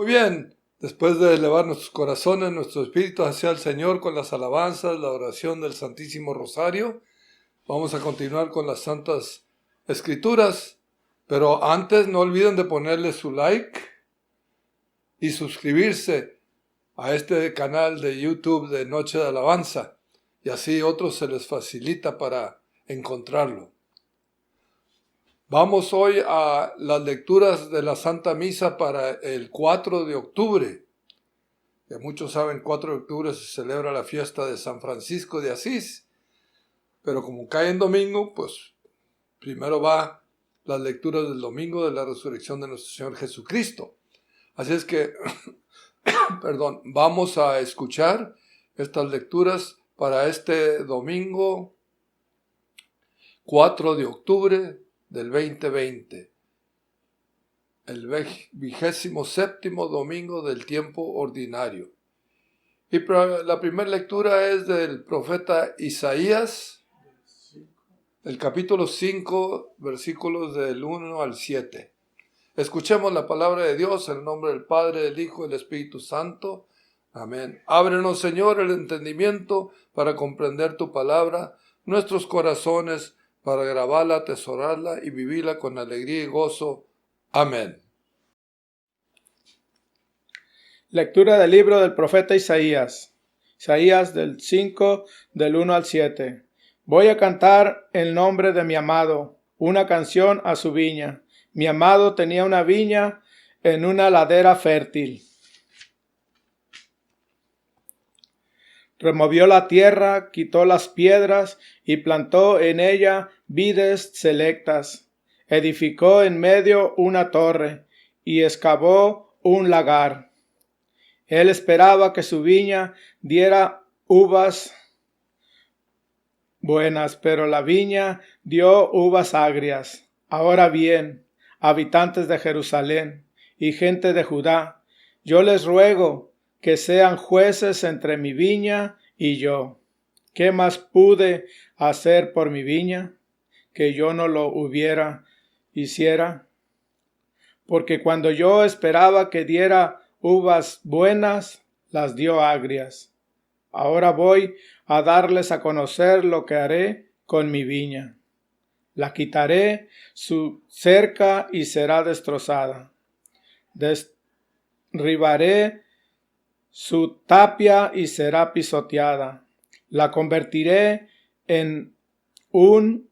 Muy bien, después de elevar nuestros corazones, nuestro espíritu hacia el Señor con las alabanzas, la oración del Santísimo Rosario, vamos a continuar con las Santas Escrituras, pero antes no olviden de ponerle su like y suscribirse a este canal de YouTube de Noche de Alabanza, y así otros se les facilita para encontrarlo. Vamos hoy a las lecturas de la Santa Misa para el 4 de octubre. Ya muchos saben, 4 de octubre se celebra la fiesta de San Francisco de Asís, pero como cae en domingo, pues primero va las lecturas del domingo de la resurrección de nuestro Señor Jesucristo. Así es que, vamos a escuchar estas lecturas para este domingo 4 de octubre del 2020, el 27º domingo del tiempo ordinario. Y la primera lectura es del profeta Isaías, el capítulo 5, versículos del 1 al 7. Escuchemos la palabra de Dios en el nombre del Padre, del Hijo y del Espíritu Santo. Amén. Ábrenos, Señor, el entendimiento para comprender tu palabra, nuestros corazones para grabarla, atesorarla y vivirla con alegría y gozo. Amén. Lectura del libro del profeta Isaías. Isaías del 5, del 1 al 7. Voy a cantar el nombre de mi amado, una canción a su viña. Mi amado tenía una viña en una ladera fértil. Removió la tierra, quitó las piedras y plantó en ella vides selectas. Edificó en medio una torre y excavó un lagar. Él esperaba que su viña diera uvas buenas, pero la viña dio uvas agrias. Ahora bien, habitantes de Jerusalén y gente de Judá, yo les ruego que sean jueces entre mi viña y yo. ¿Qué más pude hacer por mi viña que yo no lo hiciera? Porque cuando yo esperaba que diera uvas buenas, las dio agrias. Ahora voy a darles a conocer lo que haré con mi viña. La quitaré su cerca y será destrozada. Derribaré su tapia y será pisoteada. La convertiré en un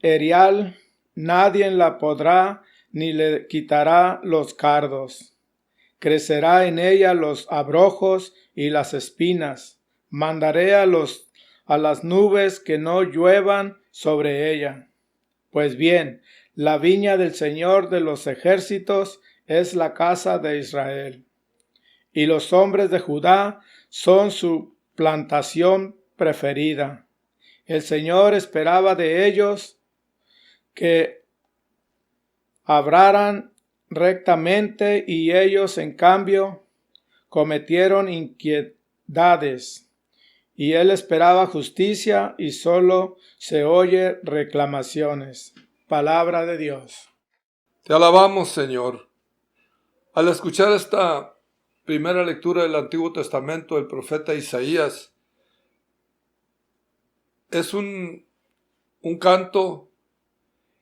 erial. Nadie la podrá ni le quitará los cardos. Crecerá en ella los abrojos y las espinas. Mandaré a las nubes que no lluevan sobre ella. Pues bien, la viña del Señor de los ejércitos es la casa de Israel. Y los hombres de Judá son su plantación preferida. El Señor esperaba de ellos que obraran rectamente y ellos en cambio cometieron iniquidades. Y Él esperaba justicia y solo se oye reclamaciones. Palabra de Dios. Te alabamos, Señor. Al escuchar esta primera lectura del Antiguo Testamento del profeta Isaías, es un canto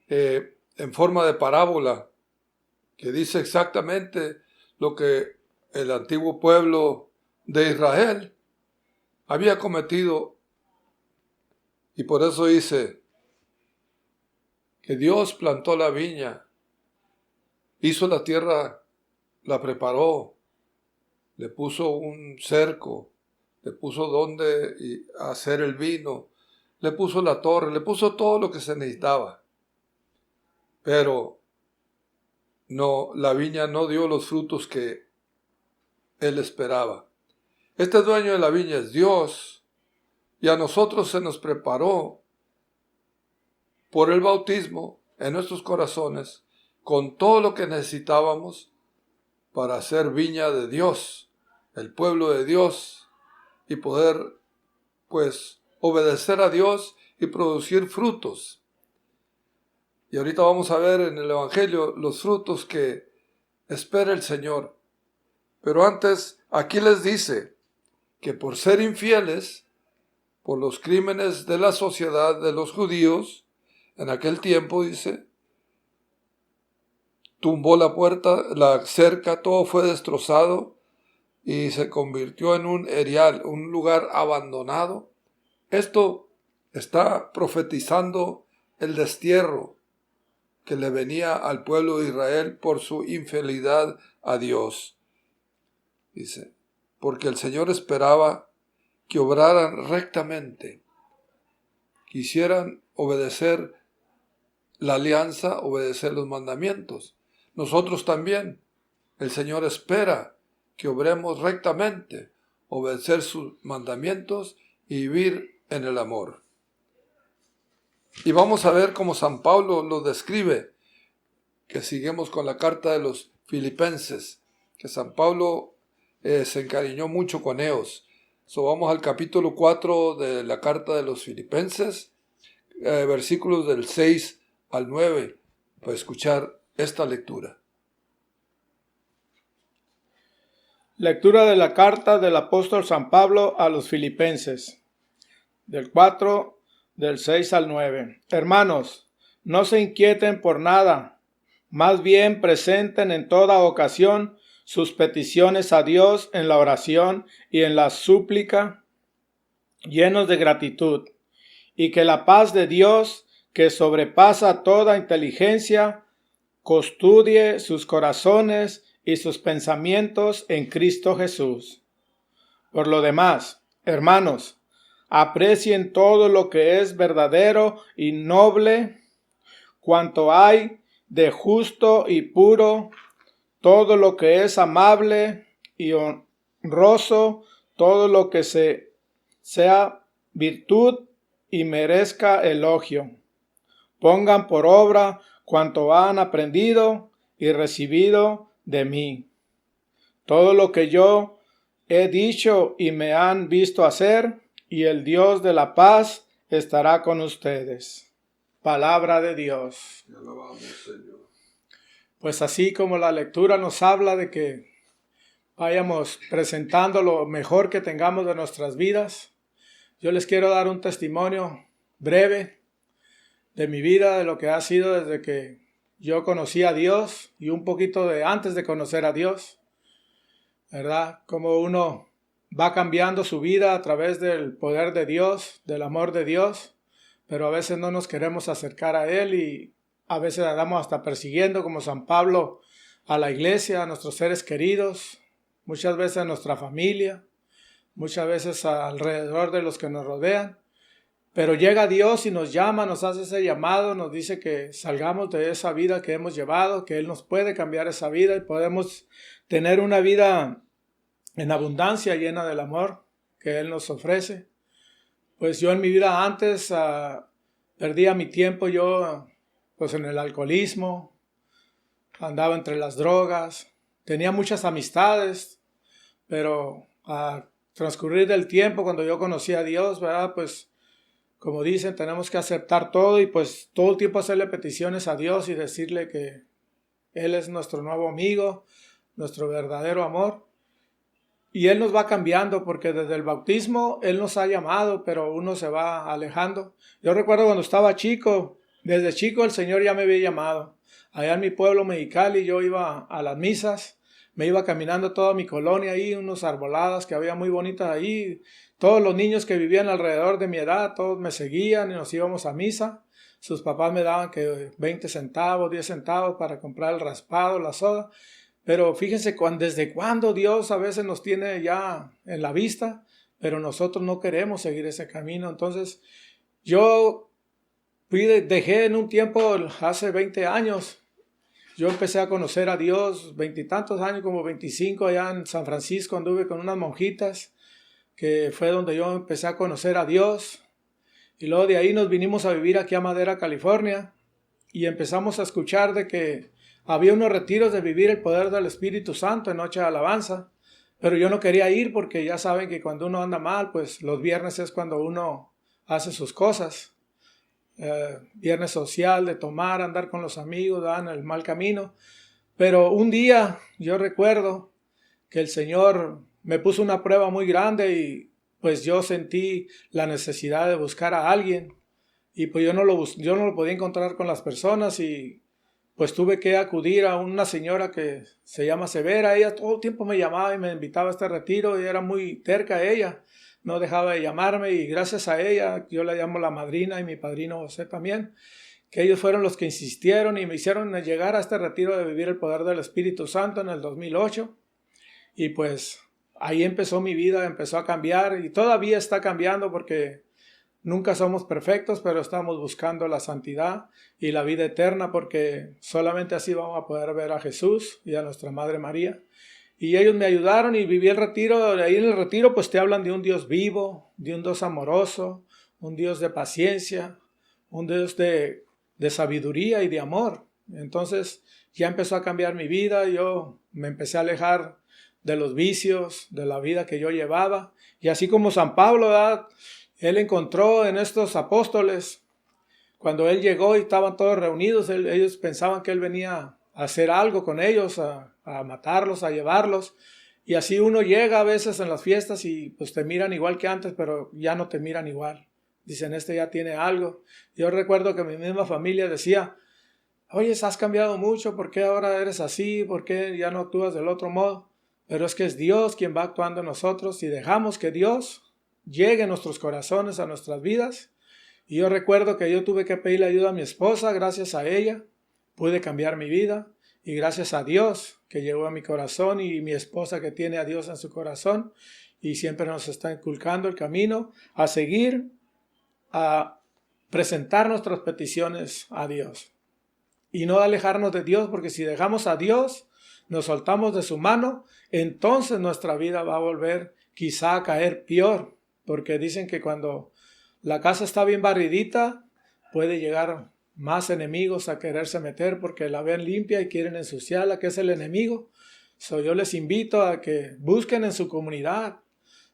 en forma de parábola que dice exactamente lo que el antiguo pueblo de Israel había cometido, y por eso dice que Dios plantó la viña, hizo la tierra, la preparó, le puso un cerco, le puso donde hacer el vino, le puso la torre, le puso todo lo que se necesitaba. Pero no, la viña no dio los frutos que él esperaba. Este dueño de la viña es Dios, y a nosotros se nos preparó por el bautismo en nuestros corazones con todo lo que necesitábamos para hacer viña de Dios, el pueblo de Dios, y poder pues obedecer a Dios y producir frutos. Y ahorita vamos a ver en el Evangelio los frutos que espera el Señor Pero antes, aquí les dice que por ser infieles, por los crímenes de la sociedad de los judíos, en aquel tiempo, dice, tumbó la puerta, la cerca, todo fue destrozado y se convirtió en un erial, un lugar abandonado. Esto está profetizando el destierro que le venía al pueblo de Israel por su infidelidad a Dios. Dice, porque el Señor esperaba que obraran rectamente, quisieran obedecer la alianza, obedecer los mandamientos. Nosotros también, el Señor espera que obremos rectamente, obedecer sus mandamientos y vivir en el amor. Y vamos a ver cómo San Pablo lo describe, que seguimos con la carta de los Filipenses, que San Pablo se encariñó mucho con ellos. Vamos al capítulo 4 de la carta de los Filipenses, versículos del 6 al 9, para escuchar esta lectura. Lectura de la carta del apóstol San Pablo a los Filipenses, del 4, del 6 al 9. Hermanos, no se inquieten por nada, más bien presenten en toda ocasión sus peticiones a Dios en la oración y en la súplica, llenos de gratitud, y que la paz de Dios, que sobrepasa toda inteligencia, custodie sus corazones y sus pensamientos en Cristo Jesús. Por lo demás, hermanos, aprecien todo lo que es verdadero y noble, cuanto hay de justo y puro, todo lo que es amable y honroso, todo lo que sea virtud y merezca elogio. Pongan por obra cuanto han aprendido y recibido de mí. Todo lo que yo he dicho y me han visto hacer, y el Dios de la paz estará con ustedes. Palabra de Dios. Te alabamos, Señor. Pues así como la lectura nos habla de que vayamos presentando lo mejor que tengamos de nuestras vidas, yo les quiero dar un testimonio breve de mi vida, de lo que ha sido desde que yo conocí a Dios y un poquito de antes de conocer a Dios, ¿verdad? Cómo uno va cambiando su vida a través del poder de Dios, del amor de Dios, pero a veces no nos queremos acercar a Él y a veces andamos hasta persiguiendo, como San Pablo, a la iglesia, a nuestros seres queridos, muchas veces a nuestra familia, muchas veces alrededor de los que nos rodean. Pero llega Dios y nos llama, nos hace ese llamado, nos dice que salgamos de esa vida que hemos llevado, que Él nos puede cambiar esa vida y podemos tener una vida en abundancia, llena del amor que Él nos ofrece. Pues yo en mi vida antes perdía mi tiempo yo pues en el alcoholismo, andaba entre las drogas, tenía muchas amistades, pero al transcurrir del tiempo, cuando yo conocí a Dios, ¿verdad? Pues como dicen, tenemos que aceptar todo y pues todo el tiempo hacerle peticiones a Dios y decirle que Él es nuestro nuevo amigo, nuestro verdadero amor. Y Él nos va cambiando porque desde el bautismo Él nos ha llamado, pero uno se va alejando. Yo recuerdo cuando estaba chico, desde chico el Señor ya me había llamado. Allá en mi pueblo Mexicali yo iba a las misas, me iba caminando toda mi colonia ahí, unas arboladas que había muy bonitas ahí. Todos los niños que vivían alrededor de mi edad, todos me seguían y nos íbamos a misa. Sus papás me daban que 20 centavos, 10 centavos para comprar el raspado, la soda. Pero fíjense desde cuándo Dios a veces nos tiene ya en la vista, pero nosotros no queremos seguir ese camino. Entonces yo dejé en un tiempo, hace 20 años, yo empecé a conocer a Dios, 20 y tantos años, como 25 allá en San Francisco, anduve con unas monjitas, que fue donde yo empecé a conocer a Dios. Y luego de ahí nos vinimos a vivir aquí a Madera, California, y empezamos a escuchar de que había unos retiros de vivir el poder del Espíritu Santo en noche de alabanza, pero yo no quería ir porque ya saben que cuando uno anda mal, pues los viernes es cuando uno hace sus cosas. Viernes social, de tomar, andar con los amigos, dan el mal camino. Pero un día yo recuerdo que el Señor me puso una prueba muy grande y pues yo sentí la necesidad de buscar a alguien y pues yo no lo podía encontrar con las personas y pues tuve que acudir a una señora que se llama Severa. Ella todo el tiempo me llamaba y me invitaba a este retiro y era muy terca ella, no dejaba de llamarme y gracias a ella, yo la llamo la madrina y mi padrino José también, que ellos fueron los que insistieron y me hicieron llegar a este retiro de vivir el poder del Espíritu Santo en el 2008 y pues ahí empezó mi vida, empezó a cambiar y todavía está cambiando porque nunca somos perfectos, pero estamos buscando la santidad y la vida eterna porque solamente así vamos a poder ver a Jesús y a nuestra Madre María. Y ellos me ayudaron y viví el retiro. Ahí en el retiro pues te hablan de un Dios vivo, de un Dios amoroso, un Dios de paciencia, un Dios de sabiduría y de amor. Entonces ya empezó a cambiar mi vida, yo me empecé a alejar de los vicios, de la vida que yo llevaba. Y así como San Pablo, ¿verdad? Él encontró en estos apóstoles, cuando él llegó y estaban todos reunidos, ellos pensaban que él venía a hacer algo con ellos, a matarlos, a llevarlos. Y así uno llega a veces en las fiestas y pues te miran igual que antes, pero ya no te miran igual. Dicen, este ya tiene algo. Yo recuerdo que mi misma familia decía, oye, has cambiado mucho, ¿por qué ahora eres así? ¿Por qué ya no actúas del otro modo? Pero es que es Dios quien va actuando en nosotros y dejamos que Dios llegue a nuestros corazones, a nuestras vidas. Y yo recuerdo que yo tuve que pedirle ayuda a mi esposa, gracias a ella pude cambiar mi vida y gracias a Dios que llegó a mi corazón y mi esposa que tiene a Dios en su corazón y siempre nos está inculcando el camino a seguir, a presentar nuestras peticiones a Dios y no alejarnos de Dios, porque si dejamos a Dios, nos soltamos de su mano, entonces nuestra vida va a volver quizá a caer peor, porque dicen que cuando la casa está bien barridita, puede llegar más enemigos a quererse meter porque la ven limpia y quieren ensuciarla, que es el enemigo. Yo les invito a que busquen en su comunidad,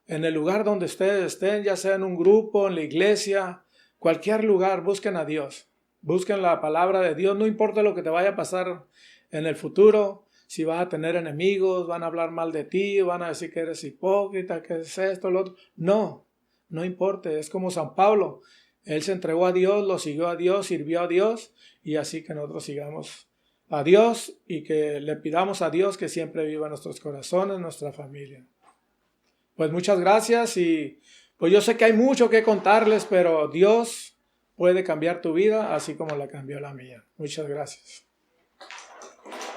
en el lugar donde ustedes estén, ya sea en un grupo, en la iglesia, cualquier lugar, busquen a Dios. Busquen la palabra de Dios, no importa lo que te vaya a pasar en el futuro, si vas a tener enemigos, van a hablar mal de ti, van a decir que eres hipócrita, que es esto, lo otro. No importa, es como San Pablo. Él se entregó a Dios, lo siguió a Dios, sirvió a Dios y así que nosotros sigamos a Dios y que le pidamos a Dios que siempre viva en nuestros corazones, nuestra familia. Pues muchas gracias y pues yo sé que hay mucho que contarles, pero Dios puede cambiar tu vida así como la cambió la mía. Muchas gracias.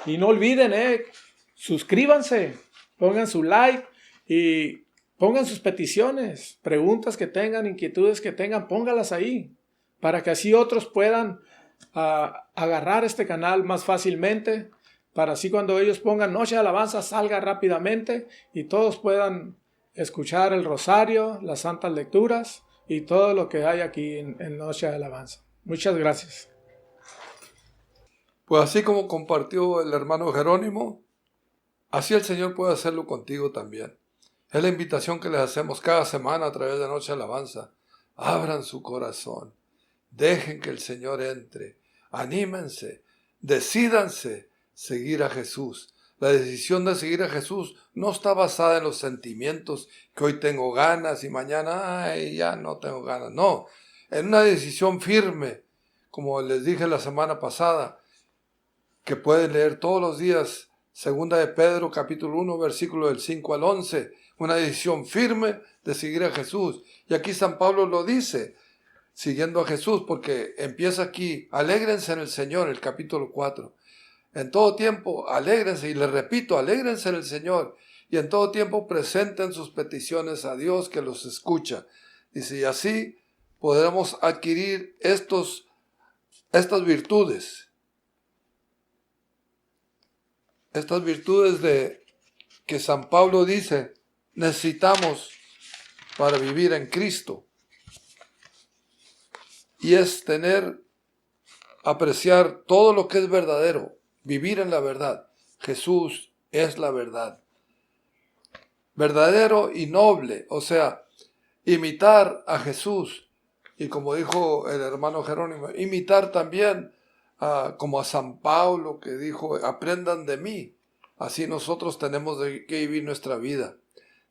Y no olviden, suscríbanse, pongan su like y pongan sus peticiones, preguntas que tengan, inquietudes que tengan, póngalas ahí, para que así otros puedan agarrar este canal más fácilmente, para así cuando ellos pongan Noche de Alabanza salga rápidamente y todos puedan escuchar el rosario, las santas lecturas y todo lo que hay aquí en Noche de Alabanza. Muchas gracias. Pues así como compartió el hermano Jerónimo, así el Señor puede hacerlo contigo también. Es la invitación que les hacemos cada semana a través de Noche de Alabanza. Abran su corazón, dejen que el Señor entre, anímense, decídanse seguir a Jesús. La decisión de seguir a Jesús no está basada en los sentimientos que hoy tengo ganas y mañana ya no tengo ganas. No, en una decisión firme, como les dije la semana pasada, que pueden leer todos los días, 2 de Pedro capítulo 1, versículo del 5 al 11, una decisión firme de seguir a Jesús. Y aquí San Pablo lo dice, siguiendo a Jesús, porque empieza aquí, alégrense en el Señor, el capítulo 4. En todo tiempo, alégrense, y les repito, alégrense en el Señor, y en todo tiempo presenten sus peticiones a Dios que los escucha. Dice, y así podremos adquirir estas virtudes. Estas virtudes de que San Pablo dice necesitamos para vivir en Cristo. Y es apreciar todo lo que es verdadero, vivir en la verdad. Jesús es la verdad. Verdadero y noble, o sea, imitar a Jesús. Y como dijo el hermano Jerónimo, imitar también como a San Pablo que dijo, aprendan de mí. Así nosotros tenemos que vivir nuestra vida.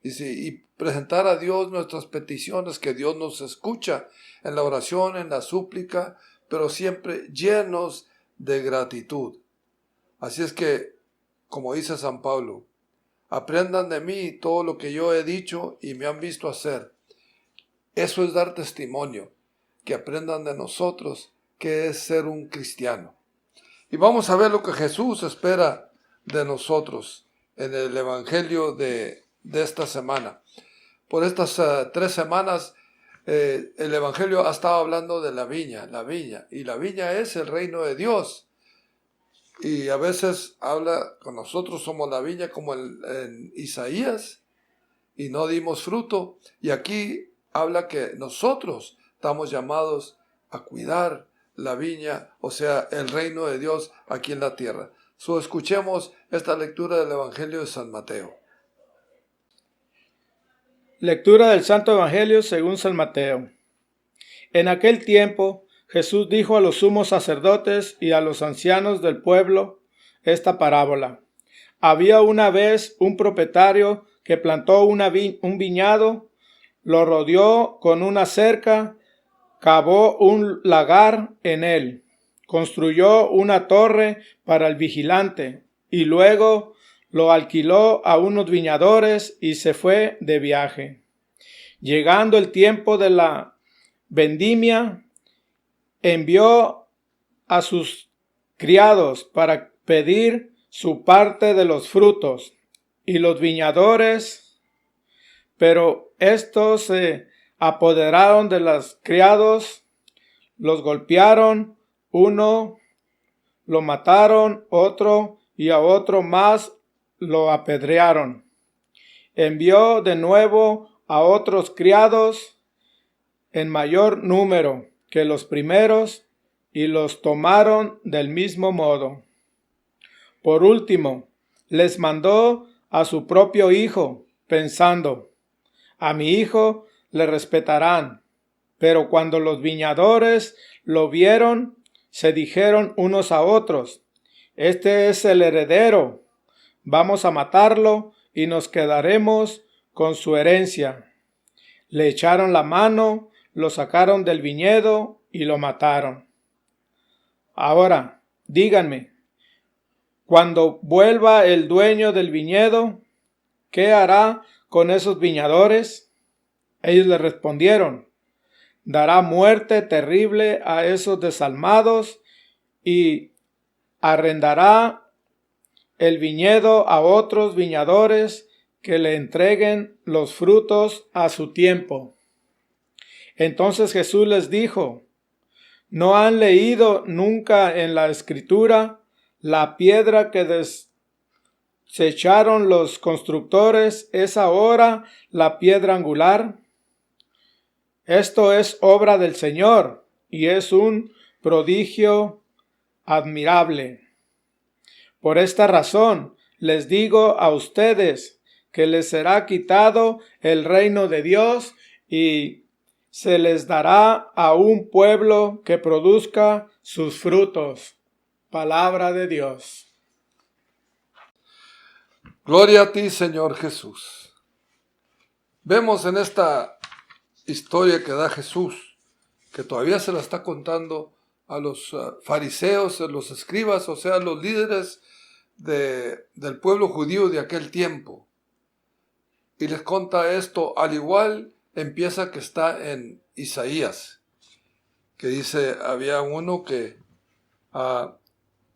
Dice, y presentar a Dios nuestras peticiones, que Dios nos escucha en la oración, en la súplica, pero siempre llenos de gratitud. Así es que, como dice San Pablo, aprendan de mí todo lo que yo he dicho y me han visto hacer. Eso es dar testimonio, que aprendan de nosotros qué es ser un cristiano. Y vamos a ver lo que Jesús espera de nosotros en el Evangelio de esta semana. Por estas 3 semanas el Evangelio ha estado hablando de la viña, y la viña es el reino de Dios. Y a veces habla con nosotros, somos la viña, como en Isaías, y no dimos fruto. Y aquí habla que nosotros estamos llamados a cuidar la viña, o sea, el reino de Dios aquí en la tierra. Escuchemos esta lectura del Evangelio de San Mateo. Lectura del Santo Evangelio según San Mateo. En aquel tiempo Jesús dijo a los sumos sacerdotes y a los ancianos del pueblo esta parábola. Había una vez un propietario que plantó un viñado, lo rodeó con una cerca, cavó un lagar en él, construyó una torre para el vigilante y luego lo alquiló a unos viñadores y se fue de viaje. Llegando el tiempo de la vendimia, envió a sus criados para pedir su parte de los frutos, y los viñadores, pero estos se apoderaron de los criados, los golpearon, uno lo mataron, otro y a otro más lo apedrearon. Envió de nuevo a otros criados en mayor número que los primeros y los tomaron del mismo modo. Por último, les mandó a su propio hijo, pensando, a mi hijo le respetarán. Pero cuando los viñadores lo vieron, se dijeron unos a otros, este es el heredero, vamos a matarlo y nos quedaremos con su herencia. Le echaron la mano, lo sacaron del viñedo y lo mataron. Ahora, díganme, cuando vuelva el dueño del viñedo, ¿qué hará con esos viñadores? Ellos le respondieron, dará muerte terrible a esos desalmados y arrendará el viñedo a otros viñadores que le entreguen los frutos a su tiempo. Entonces Jesús les dijo, ¿no han leído nunca en la Escritura la piedra que desecharon los constructores es ahora la piedra angular? Esto es obra del Señor y es un prodigio admirable. Por esta razón les digo a ustedes que les será quitado el reino de Dios y se les dará a un pueblo que produzca sus frutos. Palabra de Dios. Gloria a ti, Señor Jesús. Vemos en esta historia que da Jesús, que todavía se la está contando a los fariseos, a los escribas, o sea, los líderes del pueblo judío de aquel tiempo. Y les cuenta esto, al igual empieza que está en Isaías, que dice, había uno que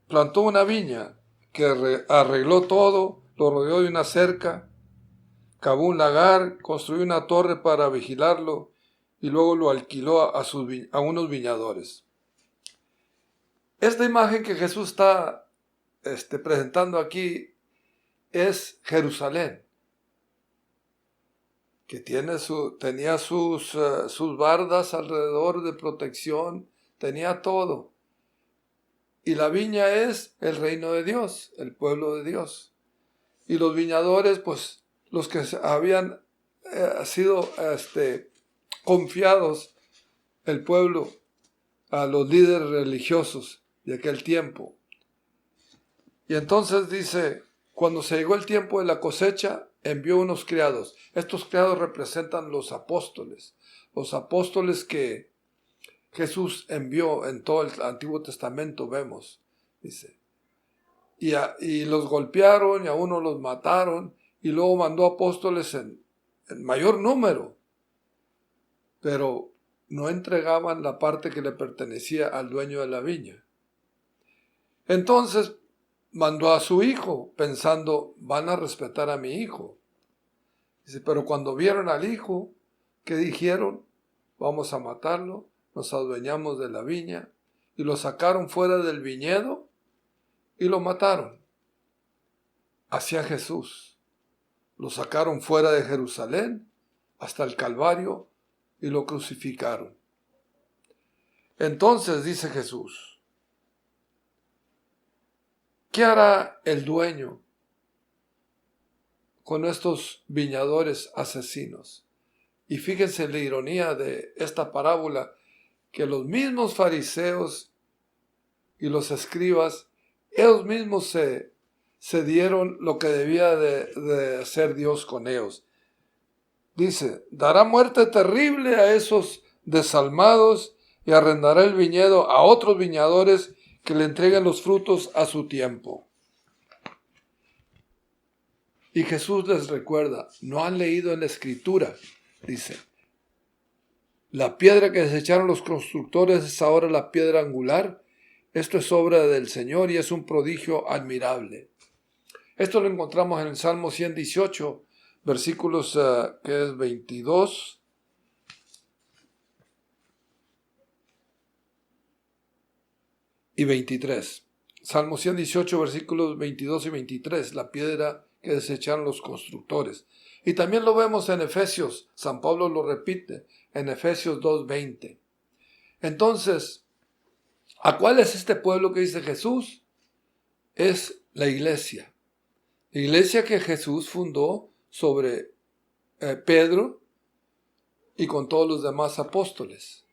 plantó una viña, que arregló todo, lo rodeó de una cerca, cavó un lagar, construyó una torre para vigilarlo y luego lo alquiló a unos viñadores. Esta imagen que Jesús está presentando aquí es Jerusalén, que tenía sus bardas alrededor de protección, tenía todo. Y la viña es el reino de Dios, el pueblo de Dios. Y los viñadores, pues, los que habían sido confiados, el pueblo, a los líderes religiosos de aquel tiempo. Y entonces dice, cuando se llegó el tiempo de la cosecha, envió unos criados. Estos criados representan los apóstoles que Jesús envió en todo el Antiguo Testamento, vemos, dice. Y los golpearon y a unos los mataron y luego mandó apóstoles en mayor número, pero no entregaban la parte que le pertenecía al dueño de la viña. Entonces mandó a su hijo pensando, van a respetar a mi hijo. Dice, pero cuando vieron al hijo, ¿qué dijeron? Vamos a matarlo, nos adueñamos de la viña, y lo sacaron fuera del viñedo y lo mataron. Hacia Jesús. Lo sacaron fuera de Jerusalén hasta el Calvario y lo crucificaron. Entonces dice Jesús, ¿qué hará el dueño con estos viñadores asesinos? Y fíjense la ironía de esta parábola, que los mismos fariseos y los escribas, ellos mismos se dieron lo que debía de hacer Dios con ellos. Dice, dará muerte terrible a esos desalmados y arrendará el viñedo a otros viñadores que le entreguen los frutos a su tiempo. Y Jesús les recuerda, no han leído en la Escritura, dice, la piedra que desecharon los constructores es ahora la piedra angular. Esto es obra del Señor y es un prodigio admirable. Esto lo encontramos en el Salmo 118, versículos que es 22 y 23. Salmo 118, versículos 22 y 23, la piedra que desecharon los constructores. Y también lo vemos en Efesios, San Pablo lo repite, en Efesios 2:20. Entonces, ¿a cuál es este pueblo que dice Jesús? Es la iglesia. La iglesia que Jesús fundó sobre Pedro y con todos los demás apóstoles,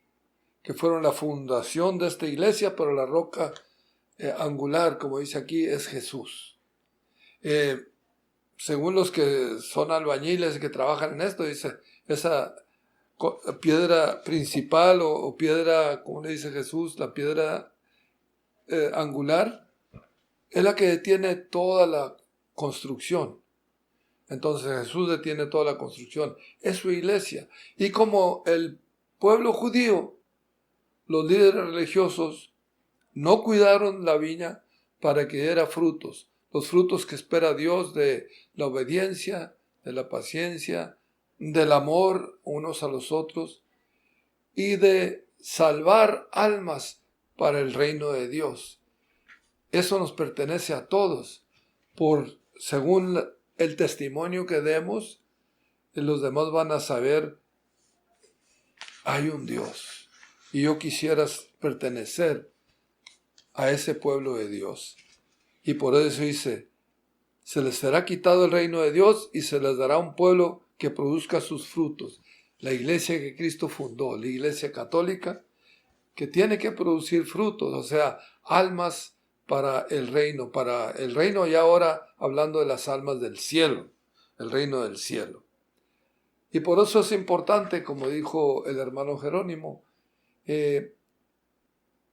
que fueron la fundación de esta iglesia, pero la roca angular, como dice aquí, es Jesús. Según los que son albañiles y que trabajan en esto, dice, esa piedra principal o piedra, como le dice Jesús, la piedra angular, es la que detiene toda la construcción. Entonces Jesús detiene toda la construcción. Es su iglesia. Y como el pueblo judío, los líderes religiosos no cuidaron la viña para que diera frutos. Los frutos que espera Dios de la obediencia, de la paciencia, del amor unos a los otros y de salvar almas para el reino de Dios. Eso nos pertenece a todos. Según el testimonio que demos, los demás van a saber, hay un Dios. Y yo quisiera pertenecer a ese pueblo de Dios. Y por eso dice, se les será quitado el reino de Dios y se les dará un pueblo que produzca sus frutos. La iglesia que Cristo fundó, la iglesia católica, que tiene que producir frutos, o sea, almas para el reino y ahora hablando de las almas del cielo, el reino del cielo. Y por eso es importante, como dijo el hermano Jerónimo,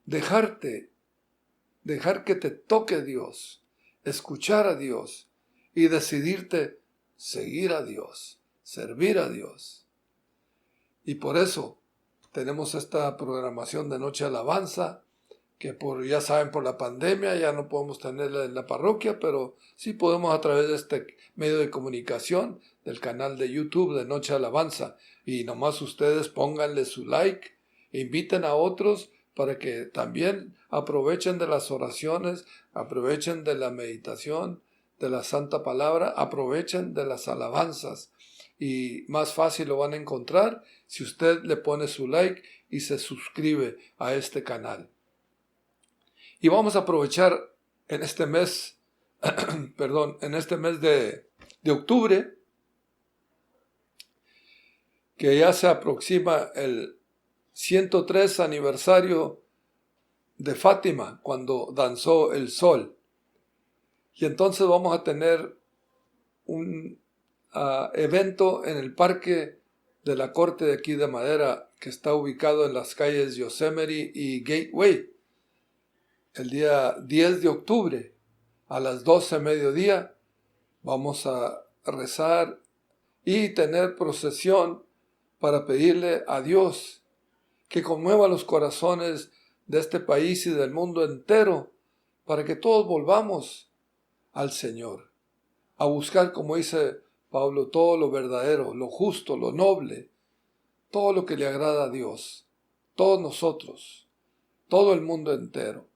dejar que te toque Dios, escuchar a Dios y decidirte seguir a Dios, servir a Dios. Y por eso tenemos esta programación de Noche de Alabanza, que ya saben, por la pandemia ya no podemos tenerla en la parroquia, pero sí podemos a través de este medio de comunicación, del canal de YouTube de Noche de Alabanza. Y nomás ustedes pónganle su like, e inviten a otros para que también aprovechen de las oraciones, aprovechen de la meditación, de la Santa Palabra, aprovechen de las alabanzas. Y más fácil lo van a encontrar si usted le pone su like y se suscribe a este canal. Y vamos a aprovechar en este mes, de octubre, que ya se aproxima el 103 aniversario de Fátima, cuando danzó el sol. Y entonces vamos a tener un evento en el parque de la Corte de aquí de Madera, que está ubicado en las calles Yosemite y Gateway, el día 10 de octubre a las 12 mediodía. Vamos a rezar y tener procesión para pedirle a Dios que conmueva los corazones de este país y del mundo entero, para que todos volvamos al Señor, a buscar, como dice Pablo, todo lo verdadero, lo justo, lo noble, todo lo que le agrada a Dios, todos nosotros, todo el mundo entero.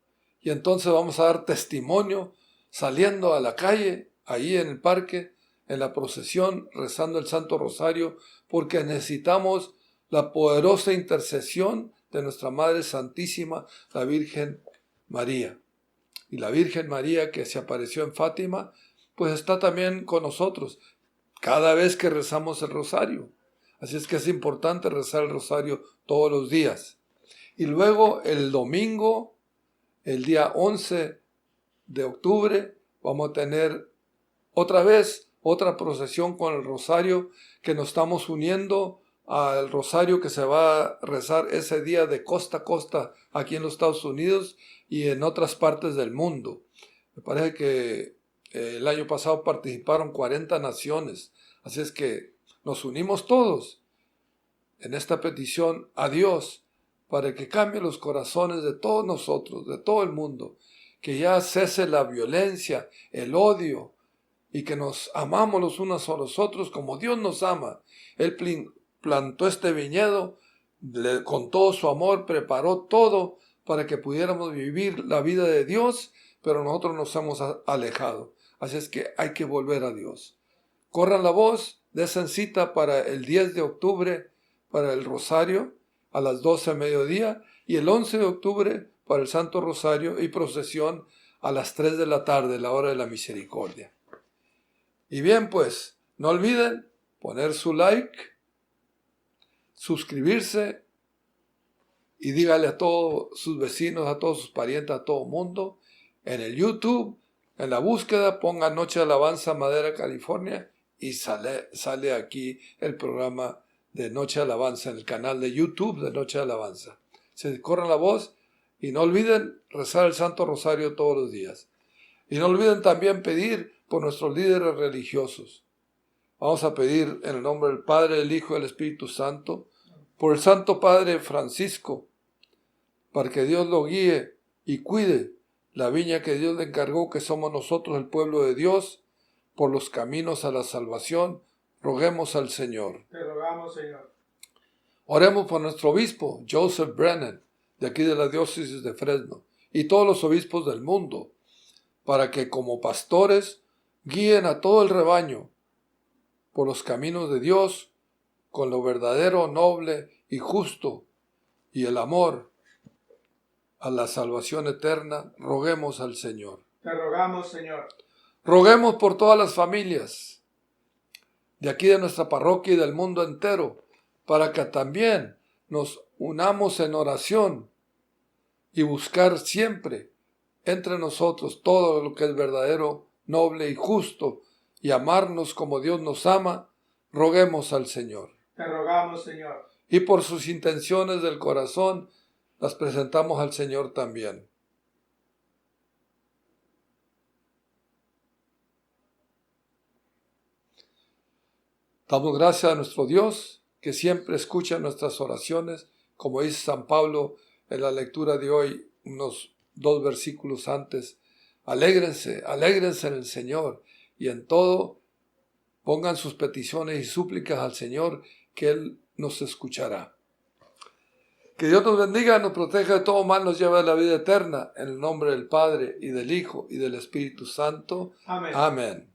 Y entonces vamos a dar testimonio saliendo a la calle, ahí en el parque, en la procesión, rezando el Santo Rosario, porque necesitamos la poderosa intercesión de nuestra Madre Santísima, la Virgen María. Y la Virgen María que se apareció en Fátima, pues está también con nosotros cada vez que rezamos el rosario. Así es que es importante rezar el rosario todos los días. Y luego el domingo, el día 11 de octubre, vamos a tener otra vez otra procesión con el rosario, que nos estamos uniendo al rosario que se va a rezar ese día de costa a costa aquí en los Estados Unidos y en otras partes del mundo. Me parece que el año pasado participaron 40 naciones, así es que nos unimos todos en esta petición a Dios para que cambie los corazones de todos nosotros, de todo el mundo, que ya cese la violencia, el odio, y que nos amamos los unos a los otros como Dios nos ama. Él plantó este viñedo, con todo su amor preparó todo para que pudiéramos vivir la vida de Dios, pero nosotros nos hemos alejado. Así es que hay que volver a Dios. Corran la voz, desen cita para el 10 de octubre para el Rosario a las 12 mediodía y el 11 de octubre para el Santo Rosario y procesión a las 3 de la tarde, la hora de la misericordia. Y bien, pues, no olviden poner su like, suscribirse y dígale a todos sus vecinos, a todos sus parientes, a todo el mundo. En el YouTube, en la búsqueda, ponga Noche de Alabanza Madera, California y sale aquí el programa de Noche de Alabanza en el canal de YouTube de Noche de Alabanza. Se corran la voz y no olviden rezar el Santo Rosario todos los días. Y no olviden también pedir por nuestros líderes religiosos. Vamos a pedir en el nombre del Padre, del Hijo y del Espíritu Santo, por el Santo Padre Francisco, para que Dios lo guíe y cuide la viña que Dios le encargó, que somos nosotros el pueblo de Dios, por los caminos a la salvación. Roguemos al Señor. Te rogamos, Señor. Oremos por nuestro obispo, Joseph Brennan, de aquí de la diócesis de Fresno, y todos los obispos del mundo, para que como pastores guíen a todo el rebaño por los caminos de Dios, con lo verdadero, noble y justo, y el amor a la salvación eterna. Roguemos al Señor. Te rogamos, Señor. Roguemos por todas las familias de aquí de nuestra parroquia y del mundo entero, para que también nos unamos en oración y buscar siempre entre nosotros todo lo que es verdadero, noble y justo, y amarnos como Dios nos ama. Roguemos al Señor. Te rogamos, Señor. Y por sus intenciones del corazón, las presentamos al Señor también. Damos gracias a nuestro Dios, que siempre escucha nuestras oraciones, como dice San Pablo en la lectura de hoy, unos 2 versículos antes. Alégrense en el Señor, y en todo pongan sus peticiones y súplicas al Señor, que Él nos escuchará. Que Dios nos bendiga, nos proteja de todo mal, nos lleve a la vida eterna, en el nombre del Padre, y del Hijo, y del Espíritu Santo. Amén. Amén.